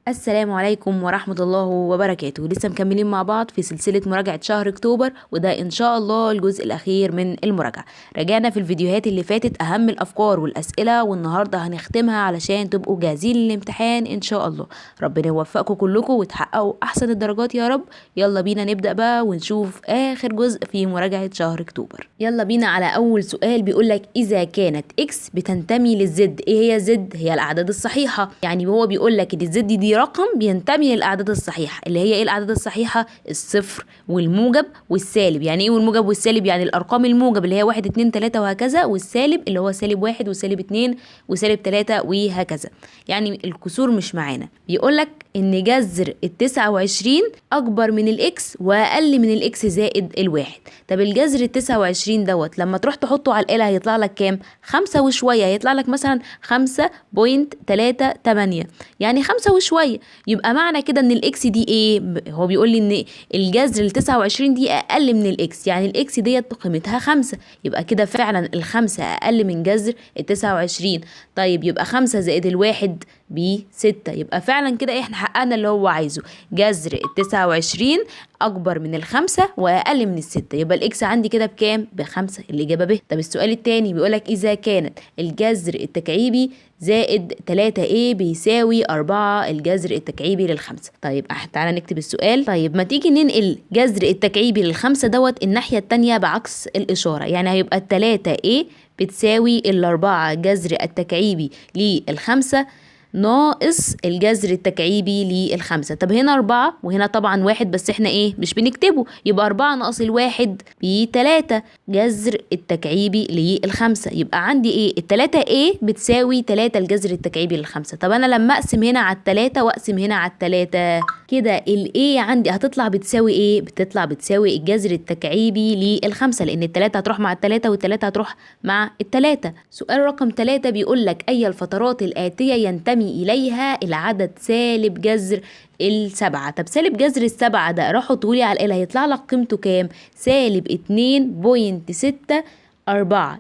السلام عليكم ورحمة الله وبركاته. لسه مكملين مع بعض في سلسلة مراجعة شهر أكتوبر، وده إن شاء الله الجزء الأخير من المراجعة. راجعنا في الفيديوهات اللي فاتت أهم الأفكار والأسئلة، والنهاردة هنختمها علشان تبقوا جاهزين للامتحان إن شاء الله. ربنا يوفقكم كلكم وتحققوا أحسن الدرجات يا رب. يلا بينا نبدأ بقى ونشوف آخر جزء في مراجعة شهر أكتوبر. يلا بينا على أول سؤال، بيقولك إذا كانت إكس بتنتمي للزد. إيه هي زد؟ هي الأعداد الصحيحة. يعني هو بيقولك إن الزد دي رقم بينتمي للأعداد الصحيحة، اللي هي ايه الأعداد الصحيحة؟ الصفر والموجب والسالب. يعني ايه والموجب والسالب؟ يعني الأرقام الموجب اللي هي 1 2 3 وهكذا، والسالب اللي هو -1 وسالب 2 وسالب 3 وهكذا. يعني الكسور مش معانا. بيقولك ان جذر 29 اكبر من الاكس واقل من الاكس زائد الواحد. طب الجذر 29 دوت لما تروح تحطه على الآلة هيطلع لك كام؟ 5 وشوية. هيطلع لك مثلا 5.38، يعني 5 وشوية. يبقى معنى كده ان الاكس دي ايه؟ هو بيقول لي ان الجذر ال 29 دي اقل من الاكس، يعني الاكس ديت قيمتها 5. يبقى كده فعلا الخمسة اقل من جذر ال 29. طيب يبقى 5 زائد الواحد ب6. يبقى فعلا كده احنا حققنا اللي هو عايزه، جذر ال 29 اكبر من الخمسة واقل من الستة. يبقى الاكس عندي كده بكام؟ ب5. الاجابة ب. طب السؤال التاني بيقولك اذا كانت الجذر التكعيبي زائد 3a بيساوي 4 الجذر التكعيبي للخمسة. طيب تعالى نكتب السؤال. طيب ما تيجي ننقل جذر التكعيبي للخمسة دوت الناحية التانية بعكس الإشارة. يعني هيبقى 3a بتساوي 4 جذر التكعيبي للخمسة ناقص الجذر التكعيبي للخمسة. طب هنا 4 وهنا طبعا 1، بس احنا ايه مش بنكتبه. يبقى 4 ناقص الواحد ب3 جذر التكعيبي للخمسة. يبقى عندي ايه؟ التلاتة ايه بتساوي 3 الجذر التكعيبي للخمسة. طب انا لما اقسم هنا على التلاتة واقسم هنا على التلاتة كده الايه عندي هتطلع بتساوي ايه؟ بتطلع بتساوي الجذر التكعيبي للخمسة، لان التلاتة هتروح مع التلاتة والتلاتة هتروح مع التلاتة. سؤال رقم 3 بيقول لك اي الفترات الآتية ينتمي إليها العدد سالب جذر ال7. طب سالب جذر ال7 ده راح حطولي على الآلة هيطلع لك قيمته كام؟ سالب 2.64،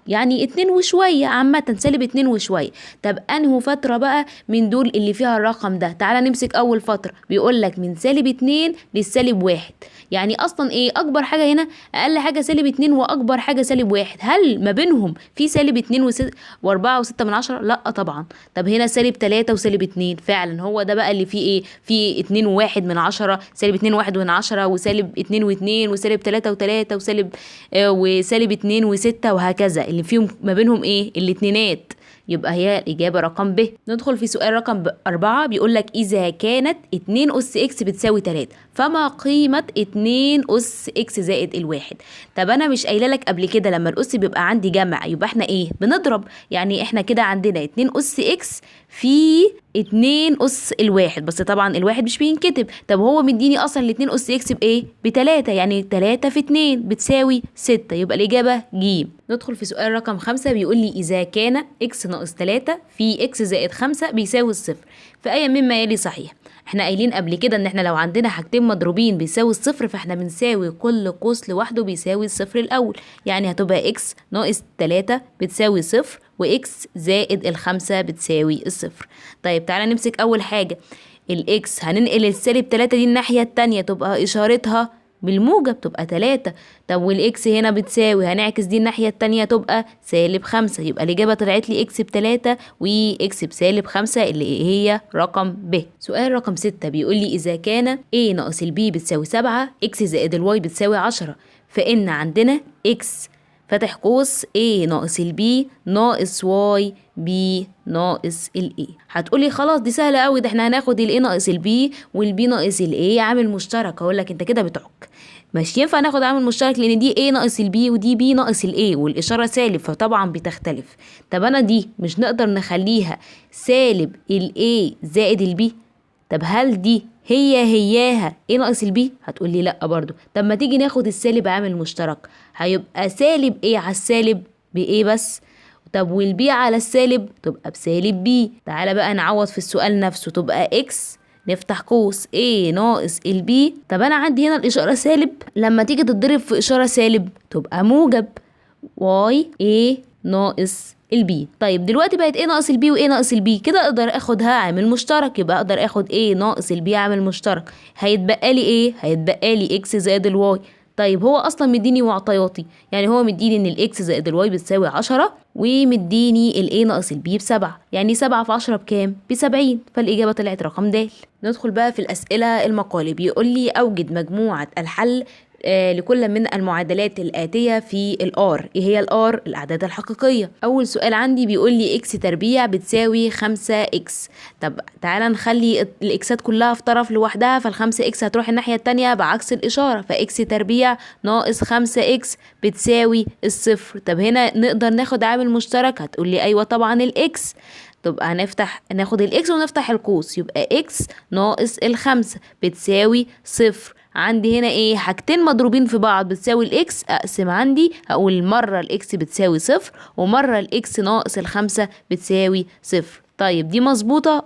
يعني 2 وشوية. عامة سالب 2 وشوية. طب أنهو فترة بقى من دول اللي فيها الرقم ده؟ تعالى نمسك أول فترة. بيقول لك من -2 للسالب 1. يعني أصلا إيه أكبر حاجة هنا؟ أقل حاجة -2 وأكبر حاجة -1. هل ما بينهم في -2 و4.6؟ لا طبعا. طب هنا -3 وسالب 2. فعلا هو ده بقى اللي فيه إيه؟ فيه 2.1، -2.1 وسالب 2.2 وسالب 3 وسالب 2 و6 وهكذا، اللي فيهم ما بينهم ايه؟ الاتنينات. يبقى هي الإجابة رقم ب. ندخل في سؤال رقم 4. بيقول لك إذا كانت 2 أس إكس بتساوي 3 فما قيمة 2 أس إكس زائد الواحد؟ طب أنا مش قايلة لك قبل كده لما الأس بيبقى عندي جمع يبقى احنا إيه؟ بنضرب. يعني احنا كده عندنا 2 أس إكس في 2 أس الواحد، بس طبعا الواحد مش بينكتب. طب هو مديني أصلا ال 2 أس إكس بإيه؟ ب3، يعني 3 في 2 بتساوي 6. يبقى الإجابة ج. ندخل في سؤال رقم 5. بيقول لي إذا كان إكس ناقص 3 في إكس زائد 5 بيساوي الصفر فأي مما يلي صحيح؟ احنا قايلين قبل كده ان احنا لو عندنا حاجتين مضروبين بيساوي الصفر فاحنا بنساوي كل قوس لوحده بيساوي الصفر الأول. يعني هتبقى إكس ناقص 3 بتساوي صفر وإكس زائد الخمسة بتساوي الصفر. طيب تعالى نمسك أول حاجة. الإكس هننقل السالب 3 دي الناحية التانية تبقى إشارتها بالموجب تبقى 3. طب والإكس هنا بتساوي هنعكس دي الناحية التانية تبقى -5. يبقى الإجابة طلعت لي إكس ب3 وإكس ب-5 اللي هي رقم ب. سؤال رقم 6 بيقول لي إذا كان A ناقص البي بتساوي 7 إكس زائد الواي بتساوي 10 فإن عندنا إكس فاتح قوس A ناقص البي ناقص واي بي ناقص الاي. هتقولي خلاص دي سهله قوي، ده احنا هناخد الاي ناقص البي والبي ناقص الاي عامل مشترك. هقول لك انت كده بتعك، مش ينفع ناخد عامل مشترك لان دي A ناقص البي ودي بي ناقص الاي والاشاره سالب فطبعا بتختلف. طب انا دي مش نقدر نخليها سالب الاي زائد البي؟ طب هل دي هياها A ناقص البي؟ هتقولي لا برضو. طب ما تيجي ناخد السالب عامل مشترك، هيبقى سالب A على السالب بA بس. طب والبي على السالب تبقى بسالب بي. تعالى بقى نعوض في السؤال نفسه. تبقى اكس نفتح قوس A ناقص البي. طب انا عندي هنا الاشاره سالب، لما تيجي تتضرب في اشاره سالب تبقى موجب. واي A ناقص البي. طيب دلوقتي بقت ايه ناقص البي وايه ناقص البي، كده اقدر اخدها عامل مشترك، يبقى اقدر اخد ايه ناقص البي عامل مشترك. هيتبقى لي ايه؟ هيتبقى لي اكس زائد الواي. طيب هو اصلا مديني معطياتي، يعني هو مديني ان الاكس زائد الواي بتساوي 10، ومديني الايه ناقص البي ب7، يعني 7 في 10 بكام؟ ب70، فالاجابه طلعت رقم د. ندخل بقى في الاسئله المقالب. يقول لي اوجد مجموعه الحل لكل من المعادلات الآتية في الآر. ايه هي الآر؟ الأعداد الحقيقية. أول سؤال عندي بيقول لي إكس تربيع بتساوي 5 إكس. طب تعالى نخلي الإكسات كلها في طرف لوحدها، فال5 إكس هتروح الناحية التانية بعكس الإشارة، فإكس تربيع ناقص 5 إكس بتساوي الصفر. طب هنا نقدر ناخد عامل مشترك؟ هتقولي أيوة طبعا الإكس. تبقى ناخد الإكس ونفتح القوس، يبقى إكس ناقص ال5 بتساوي صفر. عندي هنا ايه؟ حاجتين مضروبين في بعض بتساوي الاكس، اقسم عندي اقول مرة الاكس بتساوي صفر ومرة الاكس ناقص ال5 بتساوي صفر. طيب دي مظبوطة؟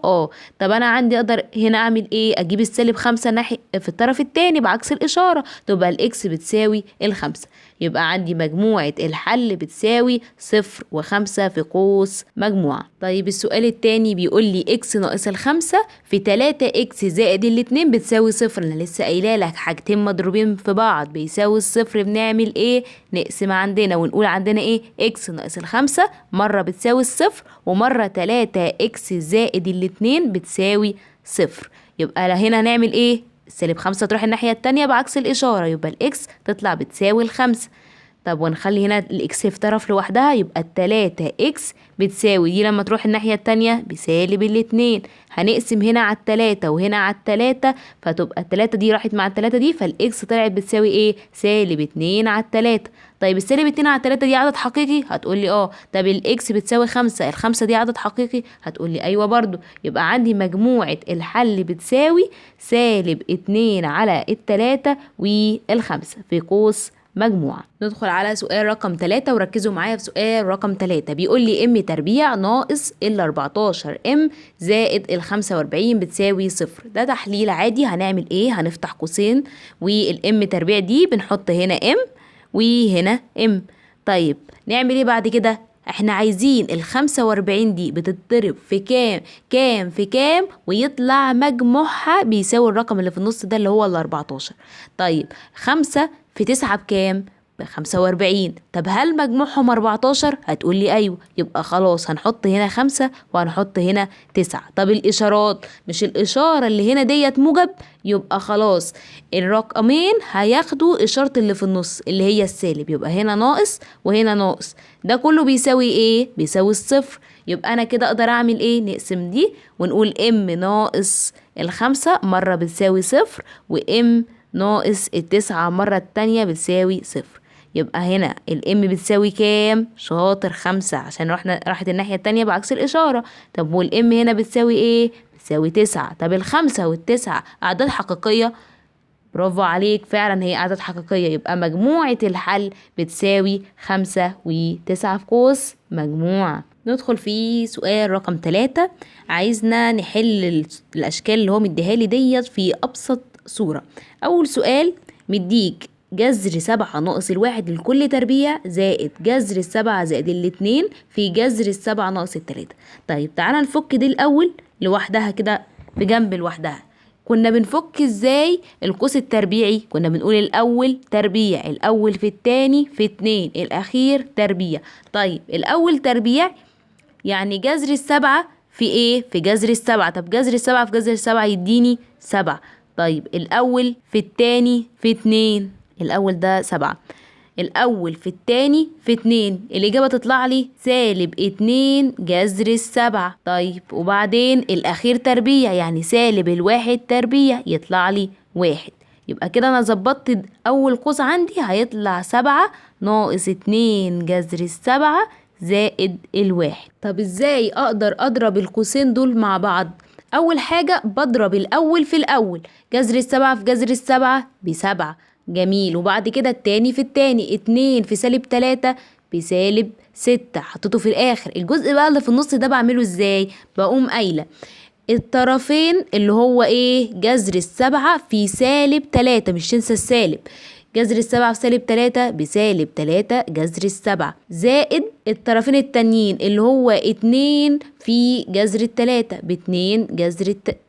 طب انا عندي اقدر هنا اعمل ايه؟ اجيب السالب 5 ناحية في الطرف التاني بعكس الاشارة، تبقى الاكس بتساوي ال5. يبقى عندي مجموعة الحل بتساوي 0 و5 في قوس مجموعة. طيب السؤال التاني بيقول لي اكس ناقص ال5 في 3 اكس زائد الاتنين بتساوي 0. انا لسه قايله لك حاجتين مضروبين في بعض بيساوي الصفر، بنعمل ايه؟ نقسم عندنا ونقول عندنا ايه؟ اكس ناقص ال5 مرة بتساوي الصفر ومرة 3 اكس زائد الاتنين بتساوي 0. يبقى هنا هنعمل ايه؟ -5 تروح الناحية التانية بعكس الإشارة، يبقى الإكس تطلع بتساوي ال5. طب ونخلي هنا الإكس في طرف لوحدها، يبقى 3 إكس بتساوي دي لما تروح الناحية التانية بسالب الاتنين. هنقسم هنا على 3 وهنا على 3، فتبقى 3 دي راحت مع 3 دي، فالإكس طلعت بتساوي إيه؟ -2 على 3. طيب -2 على 3 دي عدد حقيقي؟ هتقولي طب الإكس بتساوي 5، ال5 دي عدد حقيقي؟ هتقولي أيوة برضو. يبقى عندي مجموعة الحل بتساوي -2 على 3 وال5 في قوس مجموعة. ندخل على سؤال رقم 3 وركزوا معايا في سؤال رقم 3. بيقول لي ام تربيع ناقص ال14 ام زائد ال45 بتساوي 0. ده تحليل عادي. هنعمل ايه؟ هنفتح قوسين والام تربيع دي بنحط هنا ام وهنا ام. طيب نعمل ايه بعد كده؟ احنا عايزين ال45 دي بتتضرب في كام في كام ويطلع مجموعها بيساوي الرقم اللي في النص ده اللي هو ال14. طيب 5 في 9 بكام؟ ب45. طب هل مجموعهم 14؟ هتقولي ايوه. يبقى خلاص هنحط هنا 5 وهنحط هنا 9. طب الاشارات، مش الاشاره اللي هنا ديت موجب؟ يبقى خلاص الرقمين هياخدوا اشاره اللي في النص اللي هي السالب، يبقى هنا ناقص وهنا ناقص. ده كله بيساوي ايه؟ بيساوي الصفر. يبقى انا كده اقدر اعمل ايه؟ نقسم دي ونقول ام ناقص ال5 مره بتساوي 0 وام ناقص ال9 مرة التانية بتساوي 0. يبقى هنا الام بتساوي كام؟ شاطر 5 عشان راحت الناحية التانية بعكس الإشارة. طب والام هنا بتساوي ايه؟ بتساوي 9. طب ال5 وال9 أعداد حقيقية؟ برافو عليك، فعلا هي أعداد حقيقية. يبقى مجموعة الحل بتساوي 5 و9 في قوس مجموعة. ندخل في سؤال رقم 3. عايزنا نحل الأشكال اللي هو مديهالي ديت في أبسط صورة. أول سؤال مديك جذر 7 ناقص الواحد لكل تربيع زائد جذر 7 زائد الاتنين في جذر 7 ناقص 3. طيب تعالى نفك دي الأول لوحدها كده بجنب لوحدها. كنا بنفك ازاي القوس التربيعي؟ كنا بنقول الأول تربيع، الأول في التاني في 2، الأخير تربيع. طيب الأول تربيع يعني جذر 7 في ايه؟ في جذر 7. طب جذر 7 في جذر 7 يديني 7. طيب الأول في التاني في 2، الأول ده 7، الأول في التاني في 2، الإجابة تطلع لي -2 جذر 7. طيب وبعدين الأخير تربيع يعني -1 تربيع يطلع لي 1. يبقى كده أنا ظبطت أول قوس عندي هيطلع 7 ناقص 2 جذر 7 زائد 1. طب ازاي اقدر اضرب القوسين دول مع بعض؟ اول حاجة بضرب الاول في الاول، جذر 7 في جذر 7 ب7. جميل. وبعد كده التاني في التاني، 2 في -3 بسالب 6 حطيته في الاخر. الجزء بقى اللي في النص ده بعمله ازاي؟ بقوم قايلة الطرفين اللي هو ايه؟ جذر 7 في -3، مش تنسى السالب. جذر السبعة في سالب 3 بسالب 3 جذر السبعة، زائد الطرفين التانيين اللي هو 2 في جذر 3 ب2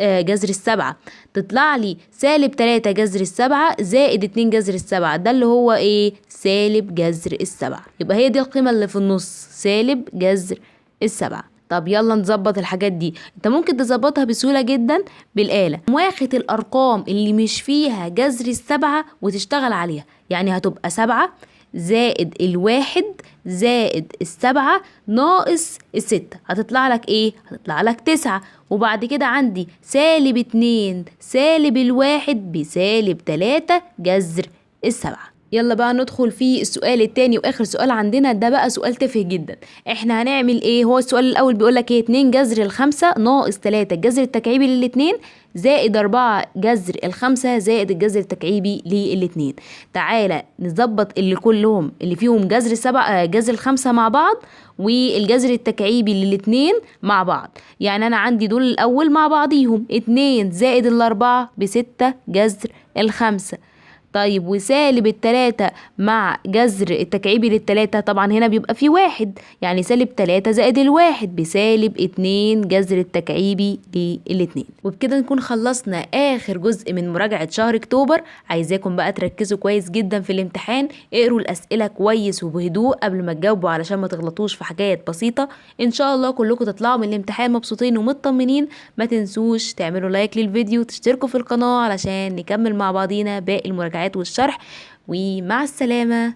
جذر السبعة، تطلع لي سالب 3 جذر السبعة زائد 2 جذر السبعة، ده اللي هو ايه؟ سالب جذر السبعة. يبقى هي دي القيمة اللي في النص، سالب جذر السبعة. طب يلا نظبط الحاجات دي. انت ممكن تظبطها بسهولة جدا بالآلة، واخد الأرقام اللي مش فيها جذر السبعة وتشتغل عليها. يعني هتبقى 7 زائد الواحد زائد السبعة ناقص الستة، هتطلع لك ايه؟ هتطلع لك 9. وبعد كده عندي سالب 2 سالب الواحد بسالب 3 جذر السبعة. يلا بقى ندخل في السؤال التاني واخر سؤال عندنا، ده بقى سؤال تافه جدا. احنا هنعمل ايه؟ هو السؤال الاول بيقولك ايه؟ 2 جذر الخمسة ناقص 3 الجذر التكعيبي للاتنين زائد 4 جذر الخمسة زائد الجذر التكعيبي للاتنين. تعالى نظبط اللي كلهم اللي فيهم جذر جذر الخمسة مع بعض والجذر التكعيبي للاتنين مع بعض. يعني انا عندي دول الاول مع بعضيهم، 2 زائد الاربعة ب6 جذر الخمسة. طيب وسالب التلاتة مع جذر التكعيبي للتلاتة، طبعا هنا بيبقى فيه واحد، يعني سالب 3 زائد الواحد بسالب 2 جذر التكعيبي للاتنين. وبكده نكون خلصنا آخر جزء من مراجعة شهر أكتوبر. عايزاكم بقى تركزوا كويس جدا في الامتحان، اقروا الأسئلة كويس وبهدوء قبل ما تجاوبوا علشان ما تغلطوش في حاجات بسيطة. إن شاء الله كلكم تطلعوا من الامتحان مبسوطين ومطمنين. ما تنسوش تعملوا لايك للفيديو وتشتركوا في القناة علشان نكمل مع بعضينا باقي المراجعات والشرح. ومع السلامة.